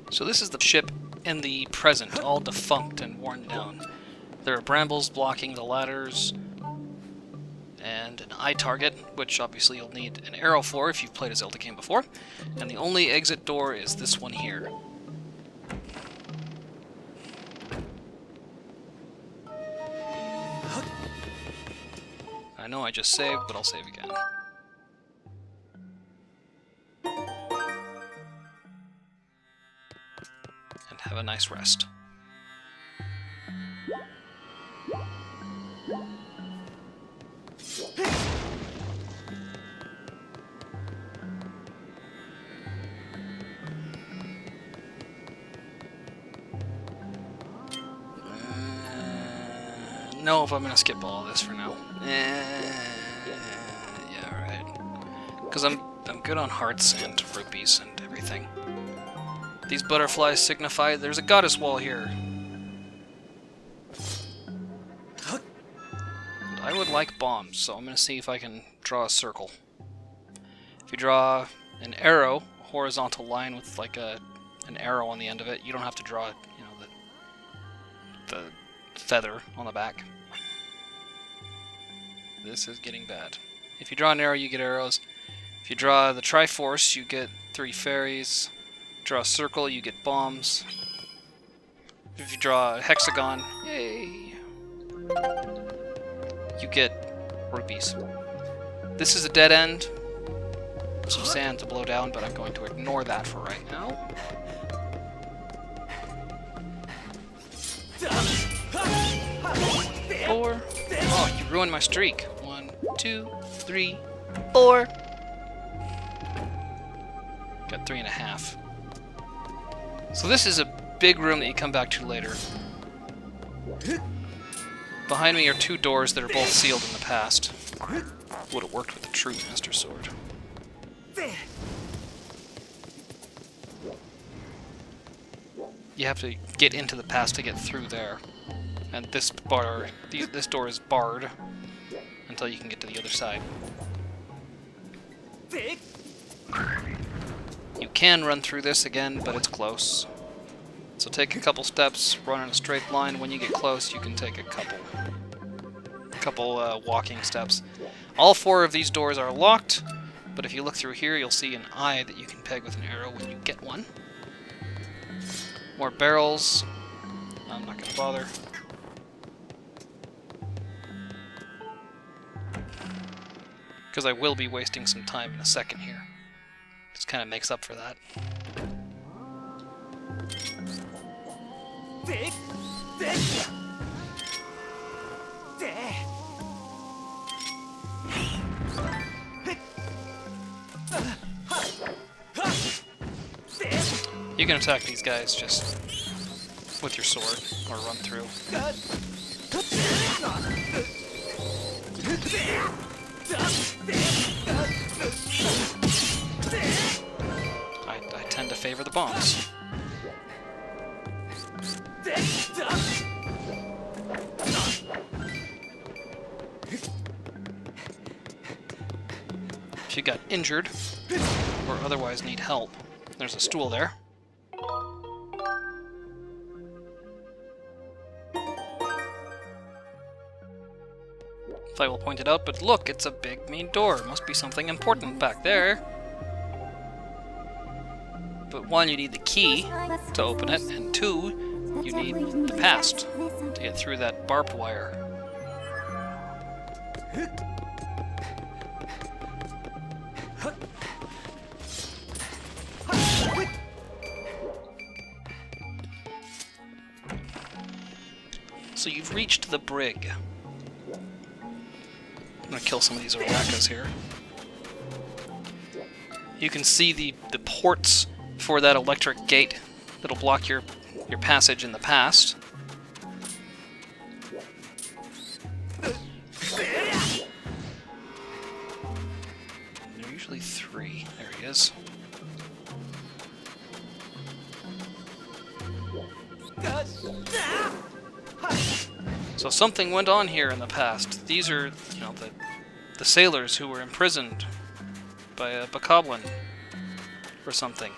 So this is the ship in the present, all defunct and worn down. There are brambles blocking the ladders, and an eye target, which obviously you'll need an arrow for if you've played a Zelda game before. And the only exit door is this one here. I know I just saved, but I'll save again. And have a nice rest. No, if I'm gonna skip all this for now. Yeah, right. Because I'm good on hearts and rupees and everything. These butterflies signify there's a goddess wall here. And I would like bombs, so I'm gonna see if I can draw a circle. If you draw an arrow, a horizontal line with like an arrow on the end of it, you don't have to draw, you know, the feather on the back. This is getting bad. If you draw an arrow, you get arrows. If you draw the Triforce, you get 3 fairies. Draw a circle, you get bombs. If you draw a hexagon, yay, you get rupees. This is a dead end. Some sand to blow down, but I'm going to ignore that for right now. Four. Oh, you ruined my streak. 1, 2, 3, 4. Got 3.5. So this is a big room that you come back to later. Behind me are 2 doors that are both sealed in the past. Would have worked with the true Master Sword. You have to get into the past to get through there. And this door is barred until you can get to the other side. You can run through this again, but it's close. So take a couple steps, run in a straight line. When you get close, you can take a couple walking steps. All 4 of these doors are locked, but if you look through here, you'll see an eye that you can peg with an arrow when you get one. More barrels. I'm not going to bother. Because I will be wasting some time in a second here. Just kind of makes up for that. You can attack these guys just with your sword or run through. I tend to favor the bombs. If you got injured or otherwise need help, there's a stool there. I will point it out, but look, it's a big main door. Must be something important back there. But 1, you need the key to open it, and 2, you need the past to get through that barbed wire. So you've reached the brig. I'm gonna kill some of these Orakas here. You can see the ports for that electric gate that'll block your passage in the past. They're usually 3. There he is. So something went on here in the past. These are, you know, the sailors who were imprisoned by a bokoblin or something.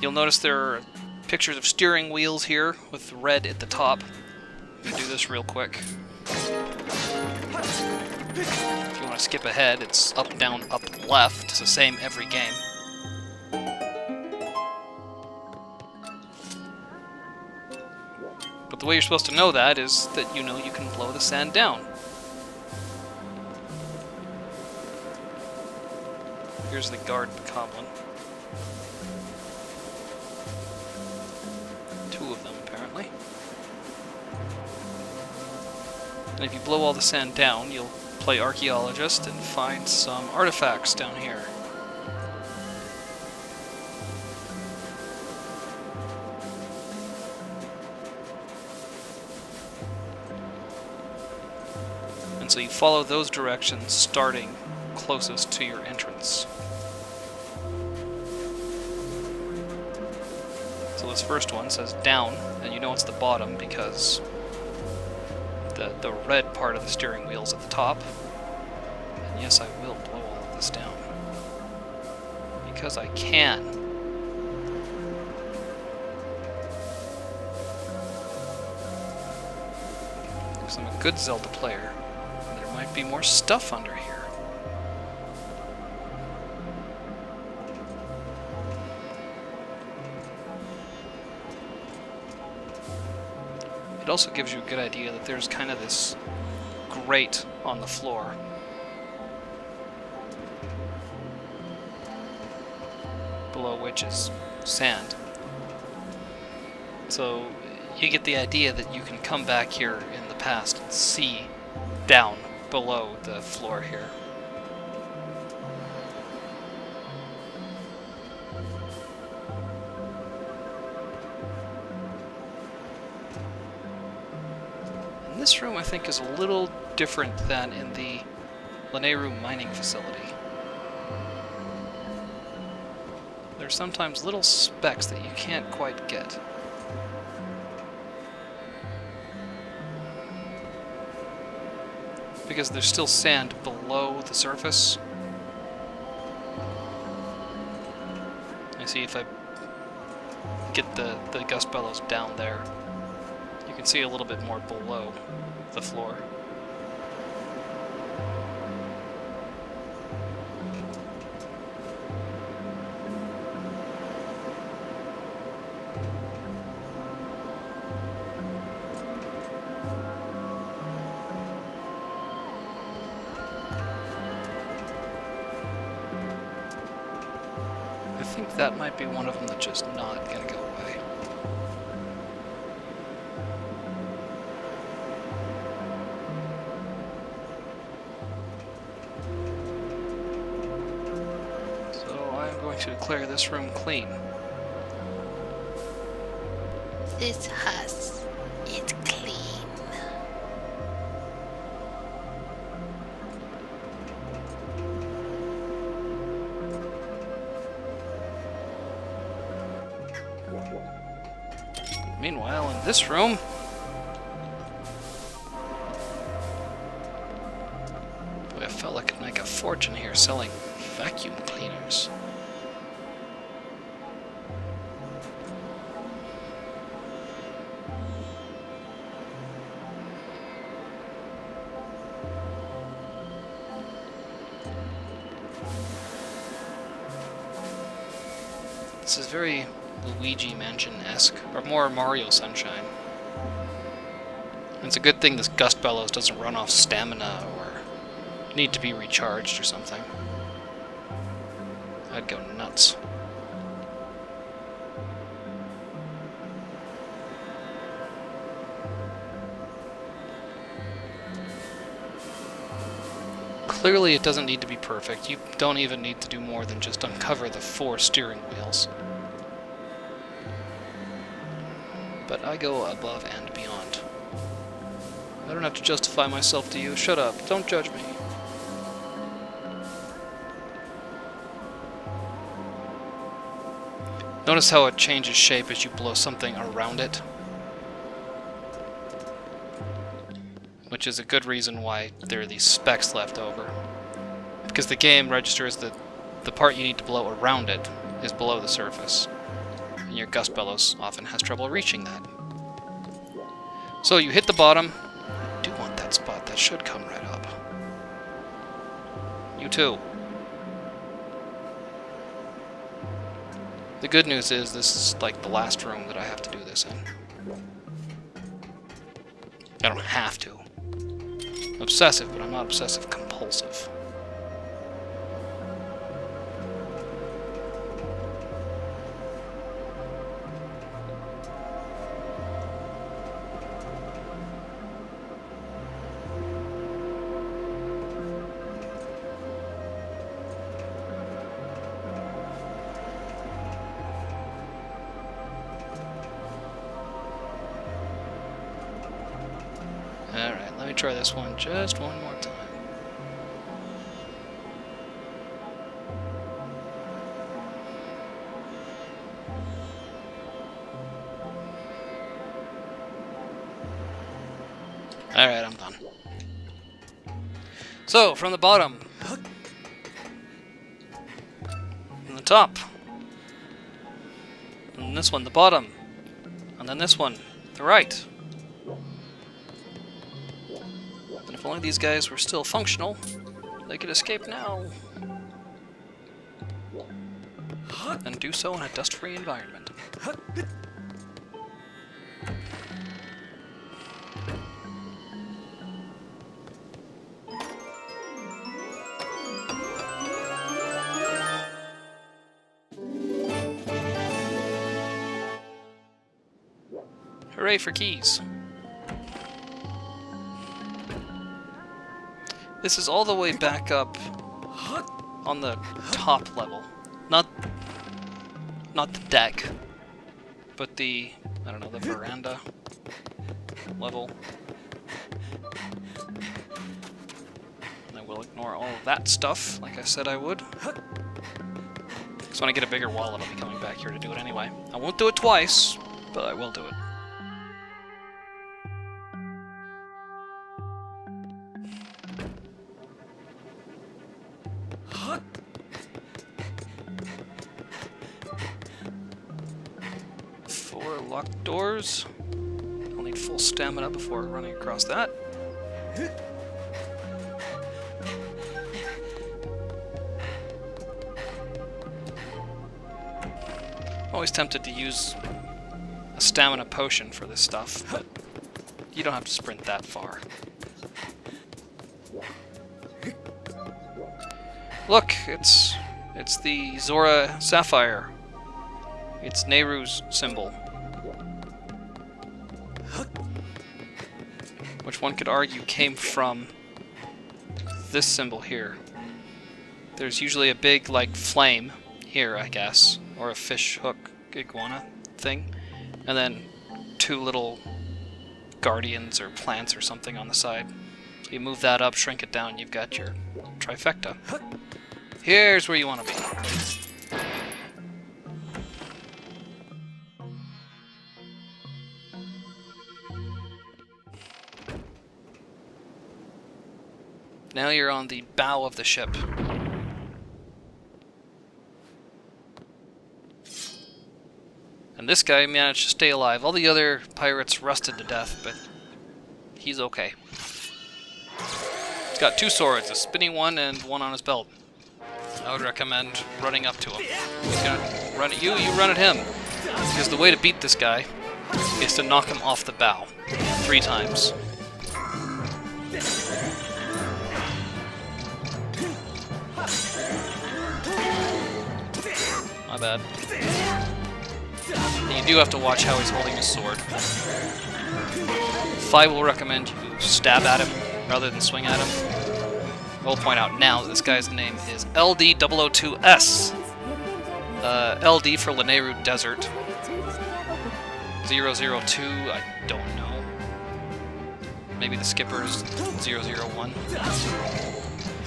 You'll notice there are pictures of steering wheels here with red at the top. I'm gonna do this real quick. If you want to skip ahead, it's up, down, up, left. It's the same every game. But the way you're supposed to know that is that you know you can blow the sand down. Here's the guard bokoblin. Two of them, apparently. And if you blow all the sand down, you'll play archaeologist and find some artifacts down here. And so you follow those directions, starting closest to your entrance. So this first one says down, and you know it's the bottom because the red part of the steering wheel's at the top. And yes, I will blow all of this down. Because I can. Because I'm a good Zelda player. And there might be more stuff under here. It also gives you a good idea that there's kind of this grate on the floor. Below which is sand. So you get the idea that you can come back here in the past and see down below the floor here. This room, I think, is a little different than in the Lanayru mining facility. There's sometimes little specks that you can't quite get. Because there's still sand below the surface. I see if I get the gust bellows down there, you can see a little bit more below the floor. I think that might be one of them that's just not gonna go away. To declare this room clean. This house is clean. Meanwhile, in this room, boy, I felt like I could make a fortune here selling vacuum cleaners. This is very Luigi Mansion-esque, or more Mario Sunshine. And it's a good thing this gust bellows doesn't run off stamina or need to be recharged or something. I'd go nuts. Clearly it doesn't need to be perfect. You don't even need to do more than just uncover the 4 steering wheels. But I go above and beyond. I don't have to justify myself to you. Shut up. Don't judge me. Notice how it changes shape as you blow something around it. which is a good reason why there are these specks left over. Because the game registers that the part you need to blow around it is below the surface, and your gust bellows often has trouble reaching that. So you hit the bottom. I do want that spot. That should come right up. You too. The good news is this is like the last room that I have to do this in. I don't have to. I'm obsessive, but I'm not obsessive compulsive. Alright, let me try this one just one more time. Alright, I'm done. So, from the bottom. From the top. And this one, the bottom. And then this one, the right. And if only these guys were still functional, they could escape now. And do so in a dust-free environment. Hooray for keys. This is all the way back up on the top level. Not the deck, but the, I don't know, the veranda level. And I will ignore all of that stuff, like I said I would. Because when I get a bigger wallet, I'll be coming back here to do it anyway. I won't do it twice, but I will do it. Locked doors. I'll need full stamina before running across that. Always tempted to use a stamina potion for this stuff, but you don't have to sprint that far. Look, it's the Zora Sapphire. It's Nehru's symbol. Which one could argue came from this symbol here. There's usually a big, like, flame here, I guess, or a fish hook iguana thing, and then two little guardians or plants or something on the side. So you move that up, shrink it down, you've got your trifecta. Here's where you want to be. Now you're on the bow of the ship. And this guy managed to stay alive. All the other pirates rusted to death, but he's okay. He's got two swords, a spinning one and one on his belt. I would recommend running up to him. He's gonna run at you, you run at him. Because the way to beat this guy is to knock him off the bow 3 times. My bad. And you do have to watch how he's holding his sword. I will recommend you stab at him rather than swing at him. I will point out now that this guy's name is LD002S. LD for Lanayru Desert. 002, I don't know. Maybe the skipper's 001.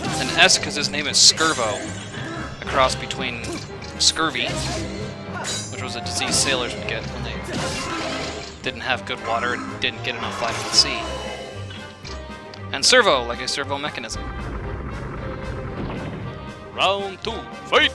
And S because his name is Skirvo. A cross between scurvy, which was a disease sailors would get when they didn't have good water and didn't get enough vitamin C, And servo, like a servo mechanism. Round 2, fight!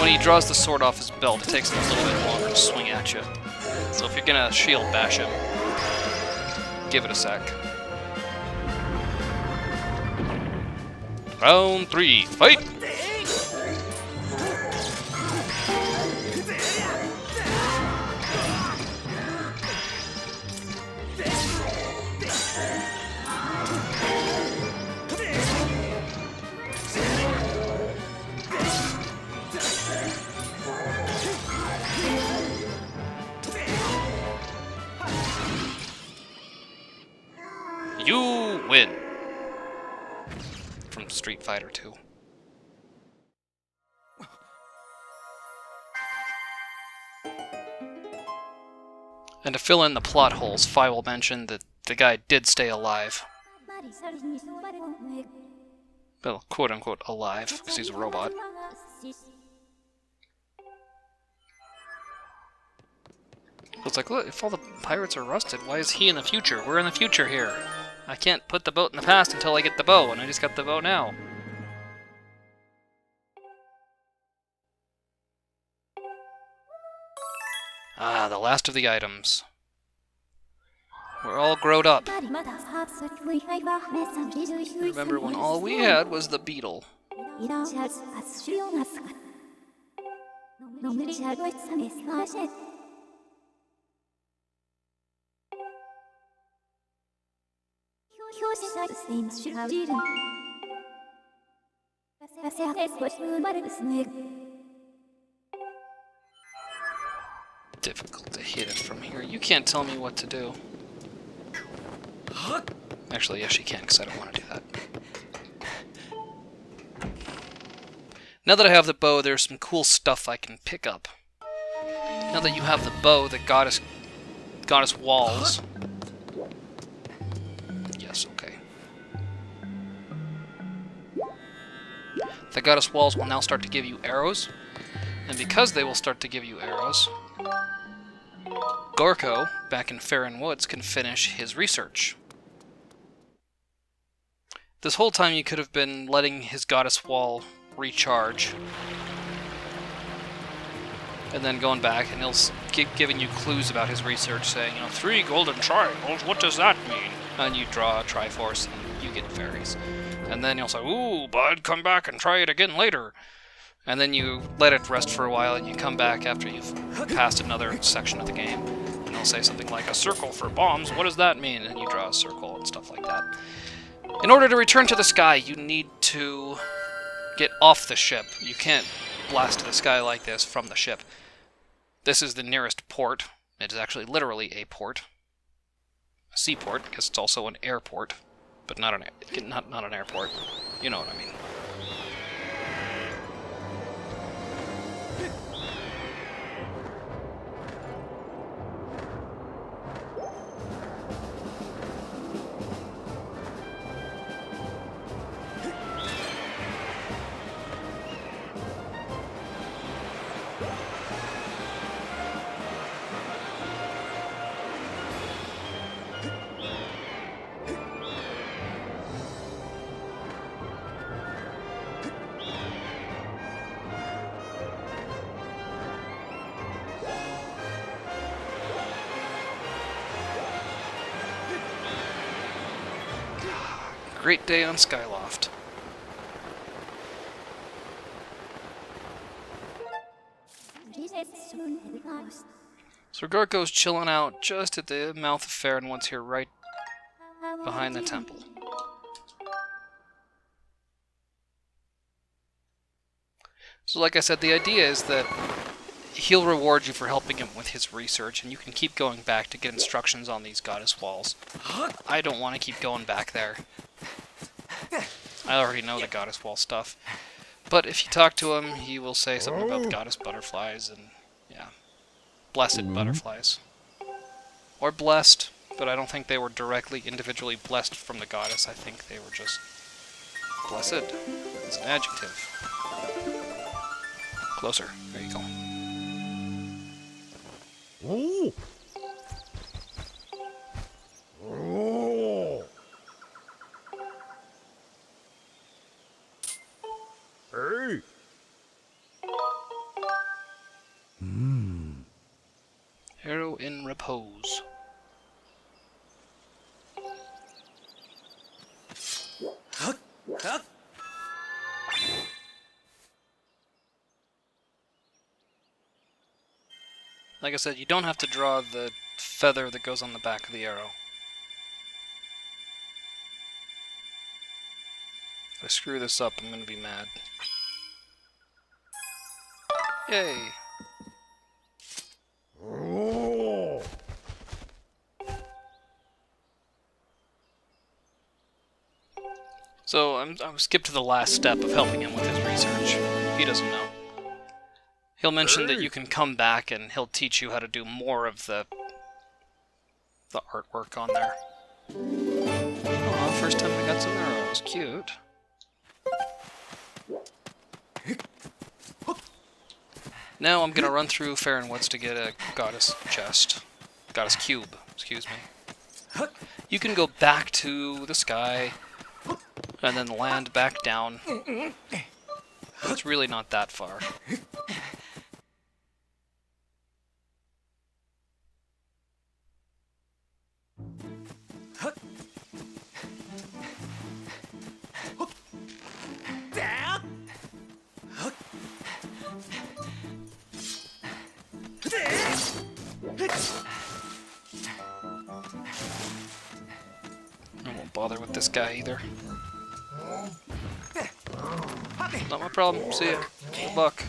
When he draws the sword off his belt, it takes him a little bit longer to swing at you. So if you're gonna shield bash him, give it a sec. Round 3, fight! You win! From Street Fighter 2. And to fill in the plot holes, Fi will mention that the guy did stay alive. Well, quote-unquote alive, because he's a robot. It's like, look, if all the pirates are rusted, why is he in the future? We're in the future here. I can't put the boat in the past until I get the bow, and I just got the bow now. Ah, the last of the items. We're all growed up. Remember when all we had was the beetle. Difficult to hit it from here. You can't tell me what to do. Actually, yes, you can, because I don't want to do that. Now that I have the bow, there's some cool stuff I can pick up. Now that you have the bow, the goddess walls. Yes, okay. The goddess walls will now start to give you arrows, and because they will start to give you arrows, Gorko, back in Farron Woods, can finish his research. This whole time you could have been letting his goddess wall recharge, and then going back, and he'll keep giving you clues about his research, saying, 3 golden triangles, what does that mean? And you draw a Triforce, and you get fairies. And then he'll say, ooh, bud, come back and try it again later. And then you let it rest for a while, and you come back after you've passed another section of the game. And he'll say something like, a circle for bombs, what does that mean? And you draw a circle and stuff like that. In order to return to the sky, you need to get off the ship. You can't blast the sky like this from the ship. This is the nearest port. It is actually literally a port. A seaport, because it's also an airport. But not an airport. You know what I mean. Great day on Skyloft. So Gorko's chilling out just at the mouth of Farron Woods here, right behind the temple. So like I said, the idea is that he'll reward you for helping him with his research, and you can keep going back to get instructions on these goddess walls. I don't want to keep going back there. I already know the goddess wall stuff. But if you talk to him, he will say something about goddess butterflies and, yeah, blessed butterflies. Or blessed, but I don't think they were directly, individually blessed from the goddess. I think they were just Blessed. It's an adjective. Closer. There you go. Oh. Oh. Hey. Arrow in repose. Like I said, you don't have to draw the feather that goes on the back of the arrow. If I screw this up, I'm gonna be mad. Yay! Oh. So I'm skip to the last step of helping him with his research. He doesn't know. He'll mention that you can come back and he'll teach you how to do more of the artwork on there. Oh, first time I got some arrows. Cute. Now I'm gonna run through Faron Woods to get a goddess chest. Goddess cube, excuse me. You can go back to the sky and then land back down. It's really not that far. I won't bother with this guy either. Not my problem. See ya. Good luck.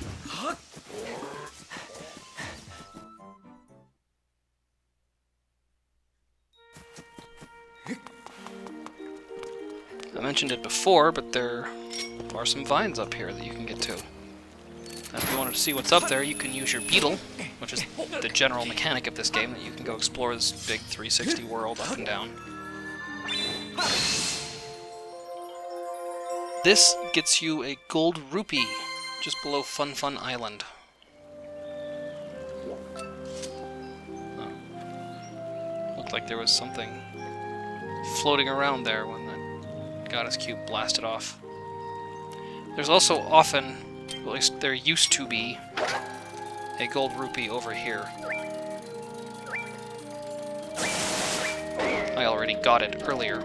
I mentioned it before, but there are some vines up here that you can get to. And if you wanted to see what's up there, you can use your beetle, which is the general mechanic of this game, that you can go explore this big 360 world up and down. This gets you a gold rupee just below Fun Fun Island. Oh. Looked like there was something floating around there when the Goddess Cube blasted off. There's also often, at least there used to be, a gold rupee over here. I already got it earlier,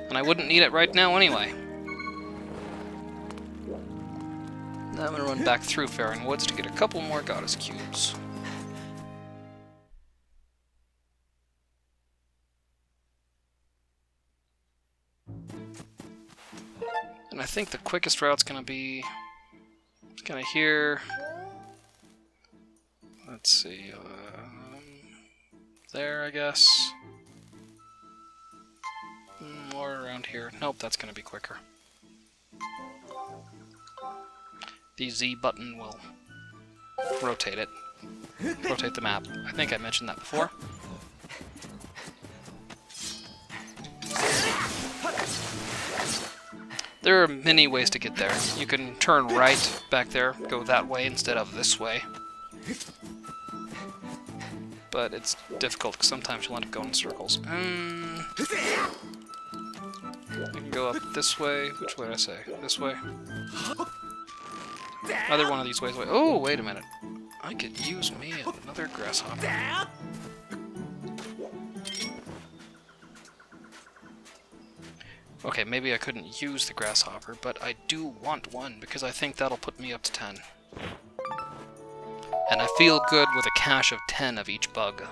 and I wouldn't need it right now anyway. Now I'm gonna run back through Faron Woods to get a couple more Goddess Cubes. And I think the quickest route's gonna be kind of here. Let's see, there, I guess. Or around here. Nope, that's gonna be quicker. The Z button will rotate it. Rotate the map. I think I mentioned that before. There are many ways to get there. You can turn right back there, go that way instead of this way. But it's difficult because sometimes you'll end up going in circles. You can go up this way. Which way did I say? This way? Either one of these ways. Oh, wait a minute. I could use me another grasshopper. Okay, maybe I couldn't use the grasshopper, but I do want one because I think that'll put me up to 10. And I feel good with a cache of 10 of each bug.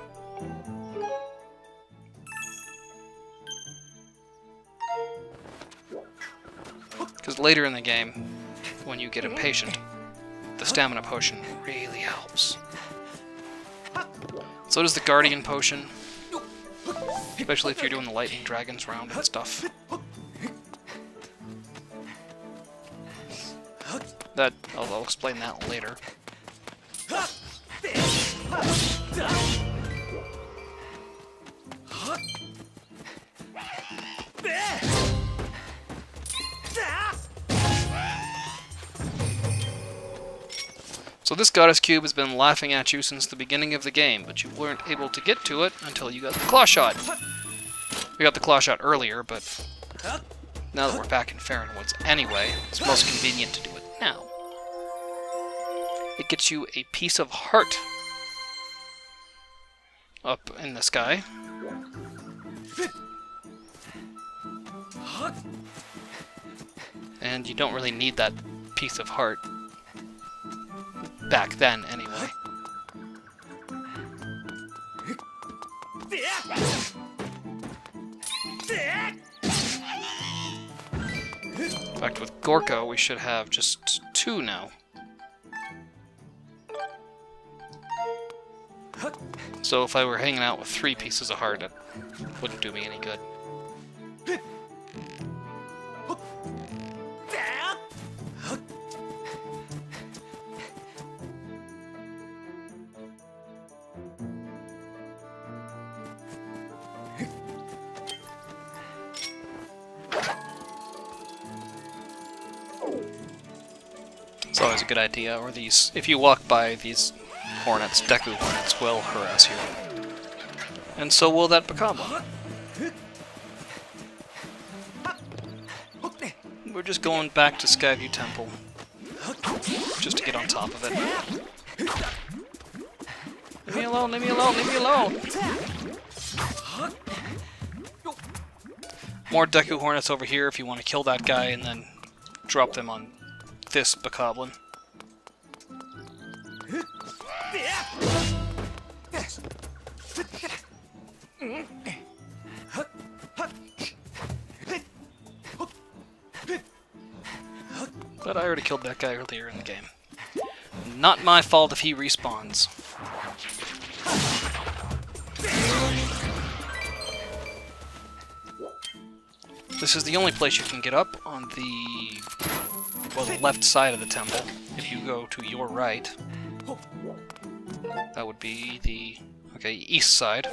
Because later in the game, when you get impatient, the stamina potion really helps. So does the Guardian potion, especially if you're doing the Lightning Dragons round and stuff. I'll explain that later. So this goddess cube has been laughing at you since the beginning of the game, but you weren't able to get to it until you got the claw shot. We got the claw shot earlier, but now that we're back in Farronwoods anyway, it's most convenient to do it now. It gets you a piece of heart up in the sky. And you don't really need that piece of heart back then, anyway. In fact, with Gorko, we should have just 2 now. So if I were hanging out with 3 pieces of heart, it wouldn't do me any good. It's always a good idea, or these, if you walk by these hornets, Deku hornets will harass you. And so will that Bakama. We're just going back to Skyview Temple, just to get on top of it. Leave me alone, leave me alone, leave me alone! More Deku hornets over here if you want to kill that guy and then drop them on this Bokoblin. But I already killed that guy earlier in the game. Not my fault if he respawns. This is the only place you can get up on the, well, the left side of the temple. If you go to your right, that would be the, okay, east side.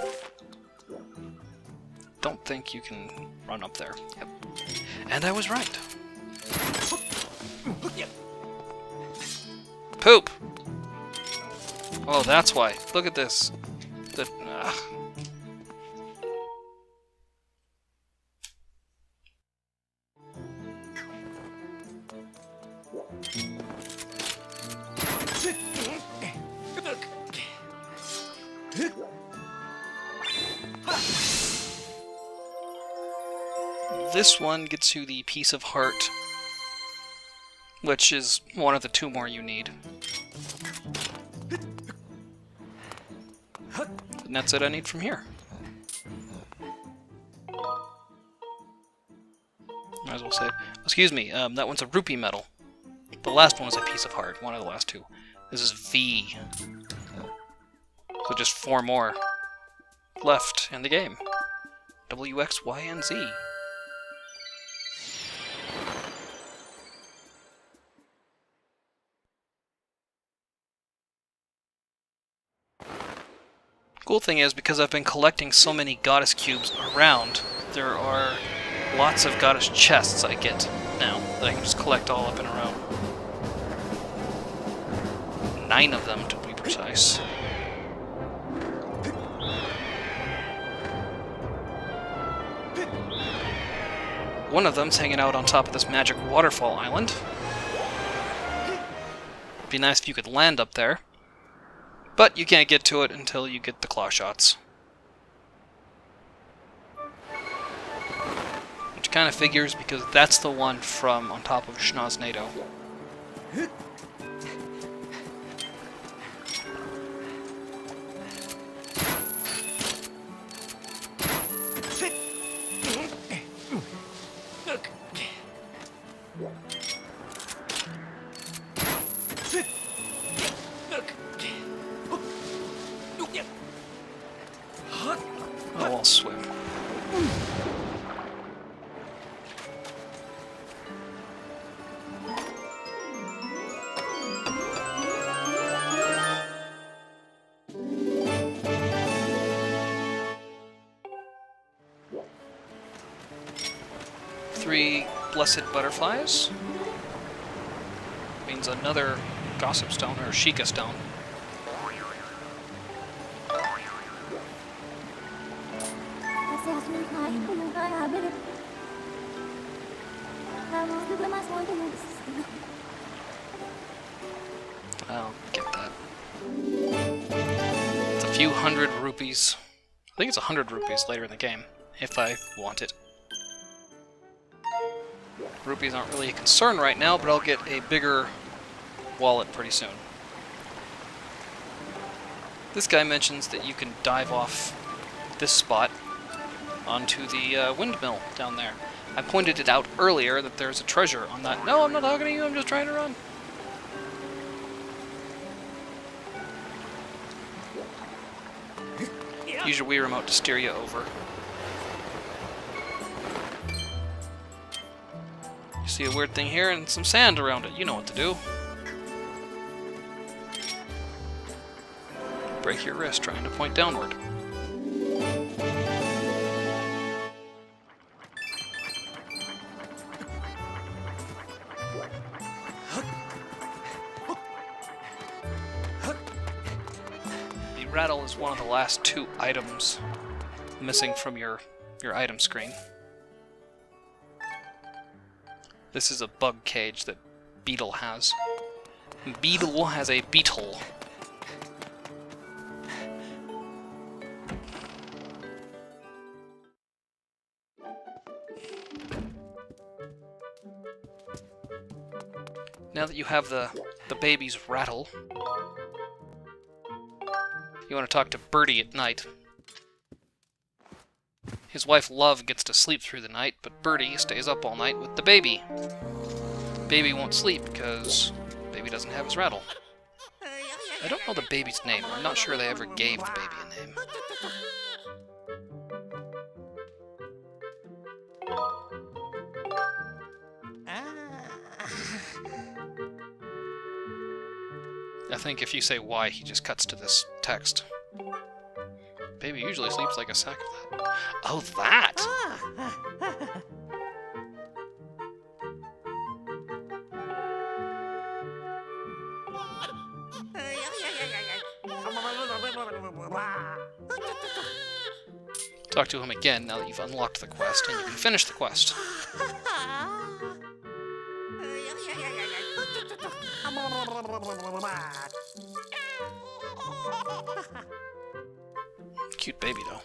Don't think you can run up there. Yep. And I was right. Poop! Oh, that's why. Look at this. This one gets you the piece of heart, which is one of the 2 more you need. And that's it I need from here. Might as well save. Excuse me, that one's a rupee medal. The last one was a piece of heart, one of the last 2. This is V. So just 4 more left in the game. W, X, Y, and Z. Cool thing is, because I've been collecting so many goddess cubes around, there are lots of goddess chests I get now that I can just collect all up in a row. 9 of them, to be precise. One of them's hanging out on top of this magic waterfall island. It'd be nice if you could land up there. But you can't get to it until you get the claw shots. Which kind of figures, because that's the one from on top of Schnoznado. Oh, I'll swim. Three blessed butterflies. Means another Gossip Stone, or Sheikah Stone. I'll get that. It's a few hundred rupees. I think it's 100 rupees later in the game, if I want it. Rupees aren't really a concern right now, but I'll get a bigger wallet pretty soon. This guy mentions that you can dive off this spot onto the windmill down there. I pointed it out earlier that there's a treasure on that. No, I'm not talking to you, I'm just trying to run. Use your Wii remote to steer you over. You see a weird thing here and some sand around it. You know what to do. Break your wrist trying to point downward. The rattle is one of the last two items missing from your item screen. This is a bug cage that Beetle has. Beetle has a beetle. Now that you have the baby's rattle, you want to talk to Birdie at night. His wife Love gets to sleep through the night, but Birdie stays up all night with the baby. Baby won't sleep because baby doesn't have his rattle. I don't know the baby's name. I'm not sure they ever gave the baby a name. I think if you say why, he just cuts to this text. Baby usually sleeps like a sack of that. Oh, that! Talk to him again now that you've unlocked the quest, and you can finish the quest. Cute baby, though.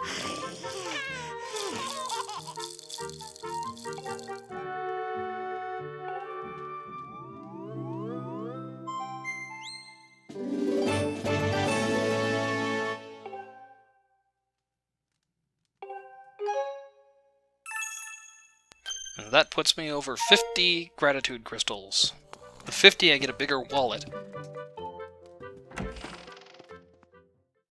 And that puts me over 50 gratitude crystals. With 50, I get a bigger wallet.